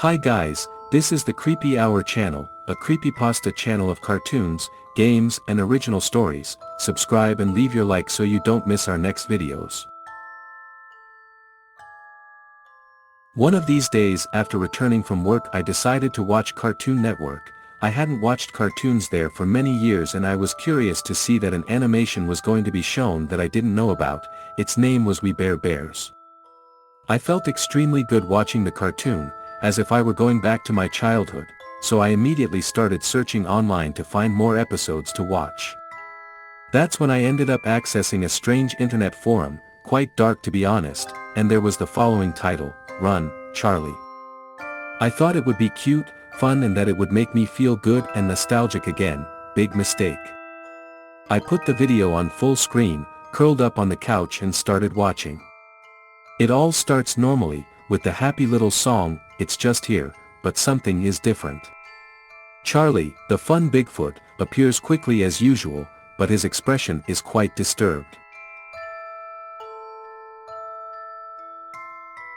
Hi guys, this is the Creepy Hour channel, a creepypasta channel of cartoons, games and original stories. Subscribe and leave your like so you don't miss our next videos. One of these days after returning from work I decided to watch Cartoon Network. I hadn't watched cartoons there for many years and I was curious to see that an animation was going to be shown that I didn't know about. Its name was We Bare Bears. I felt extremely good watching the cartoon, as if I were going back to my childhood, so I immediately started searching online to find more episodes to watch. That's when I ended up accessing a strange internet forum, quite dark to be honest, and there was the following title, Run, Charlie. I thought it would be cute, fun and that it would make me feel good and nostalgic again. Big mistake. I put the video on full screen, curled up on the couch and started watching. It all starts normally, with the happy little song, It's Just Here, but something is different. Charlie, the fun Bigfoot, appears quickly as usual, but his expression is quite disturbed.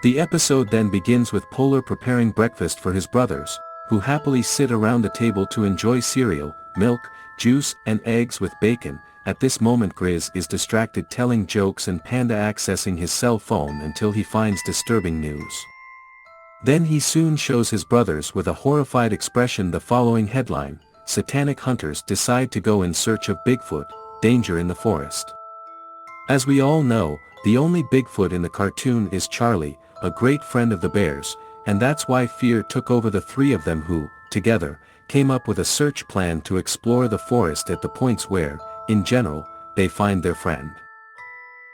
The episode then begins with Polar preparing breakfast for his brothers, who happily sit around the table to enjoy cereal, milk, juice and eggs with bacon. At this moment Grizz is distracted telling jokes and Panda accessing his cell phone until he finds disturbing news. Then he soon shows his brothers with a horrified expression the following headline, Satanic Hunters Decide to Go in Search of Bigfoot, Danger in the Forest. As we all know, the only Bigfoot in the cartoon is Charlie, a great friend of the bears, and that's why fear took over the three of them who, together, came up with a search plan to explore the forest at the points where, in general, they find their friend.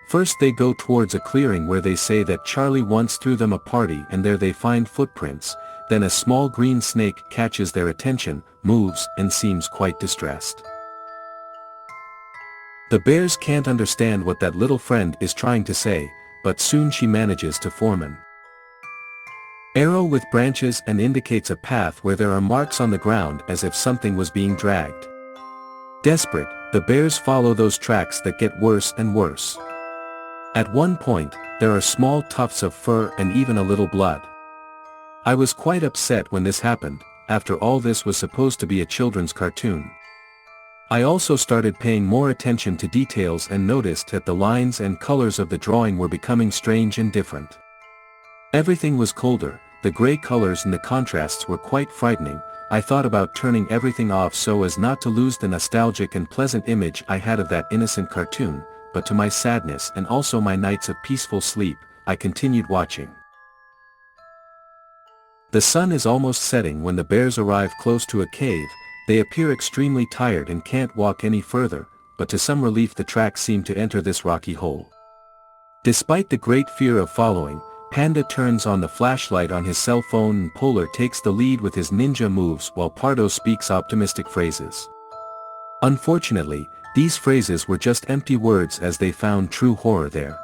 First they go towards a clearing where they say that Charlie once threw them a party and there they find footprints. Then a small green snake catches their attention, moves and seems quite distressed. The bears can't understand what that little friend is trying to say, but soon she manages to form an arrow with branches and indicates a path where there are marks on the ground as if something was being dragged. Desperate, the bears follow those tracks that get worse and worse. At one point, there are small tufts of fur and even a little blood. I was quite upset when this happened. After all, this was supposed to be a children's cartoon. I also started paying more attention to details and noticed that the lines and colors of the drawing were becoming strange and different. Everything was colder, the gray colors and the contrasts were quite frightening. I thought about turning everything off so as not to lose the nostalgic and pleasant image I had of that innocent cartoon, but to my sadness and also my nights of peaceful sleep, I continued watching. The sun is almost setting when the bears arrive close to a cave. They appear extremely tired and can't walk any further, but to some relief the tracks seem to enter this rocky hole. Despite the great fear of following, Panda turns on the flashlight on his cell phone and Polar takes the lead with his ninja moves while Pardo speaks optimistic phrases. Unfortunately, these phrases were just empty words as they found true horror there.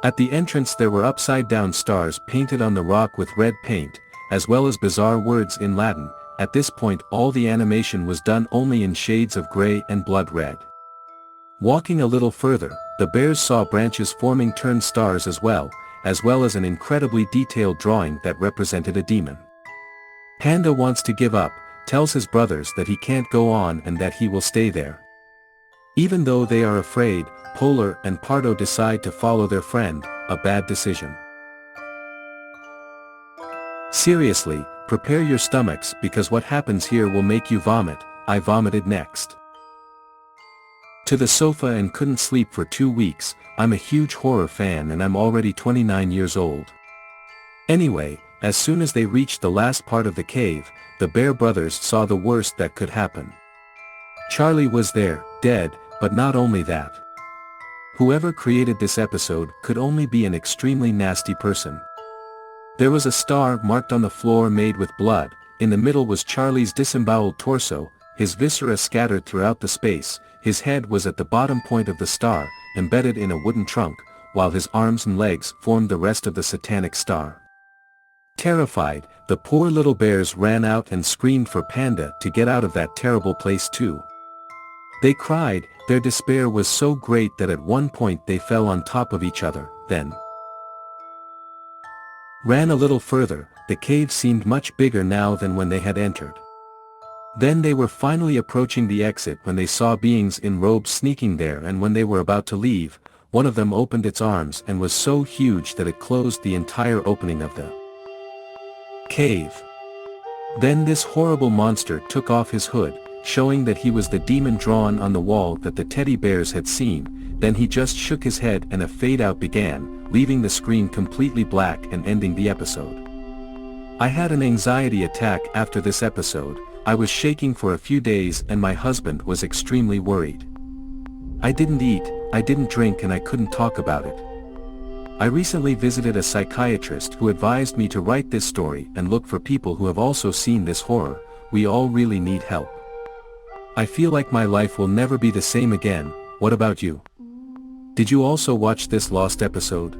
At the entrance there were upside-down stars painted on the rock with red paint, as well as bizarre words in Latin. At this point all the animation was done only in shades of gray and blood red. Walking a little further, the bears saw branches forming turned stars as well as an incredibly detailed drawing that represented a demon. Panda wants to give up, tells his brothers that he can't go on and that he will stay there. Even though they are afraid, Polar and Pardo decide to follow their friend, a bad decision. Seriously, prepare your stomachs because what happens here will make you vomit. I vomited next. To the sofa and couldn't sleep for 2 weeks. I'm a huge horror fan and I'm already 29 years old. Anyway, as soon as they reached the last part of the cave, the bear brothers saw the worst that could happen. Charlie was there, dead, but not only that. Whoever created this episode could only be an extremely nasty person. There was a star marked on the floor made with blood. In the middle was Charlie's disemboweled torso, his viscera scattered throughout the space. His head was at the bottom point of the star, embedded in a wooden trunk, while his arms and legs formed the rest of the satanic star. Terrified, the poor little bears ran out and screamed for Panda to get out of that terrible place too. They cried, their despair was so great that at one point they fell on top of each other, then ran a little further, the cave seemed much bigger now than when they had entered. Then they were finally approaching the exit when they saw beings in robes sneaking there, and when they were about to leave, one of them opened its arms and was so huge that it closed the entire opening of the cave. Then this horrible monster took off his hood, showing that he was the demon drawn on the wall that the teddy bears had seen. Then he just shook his head and a fade-out began, leaving the screen completely black and ending the episode. I had an anxiety attack after this episode. I was shaking for a few days and my husband was extremely worried. I didn't eat, I didn't drink, and I couldn't talk about it. I recently visited a psychiatrist who advised me to write this story and look for people who have also seen this horror. We all really need help. I feel like my life will never be the same again. What about you? Did you also watch this lost episode?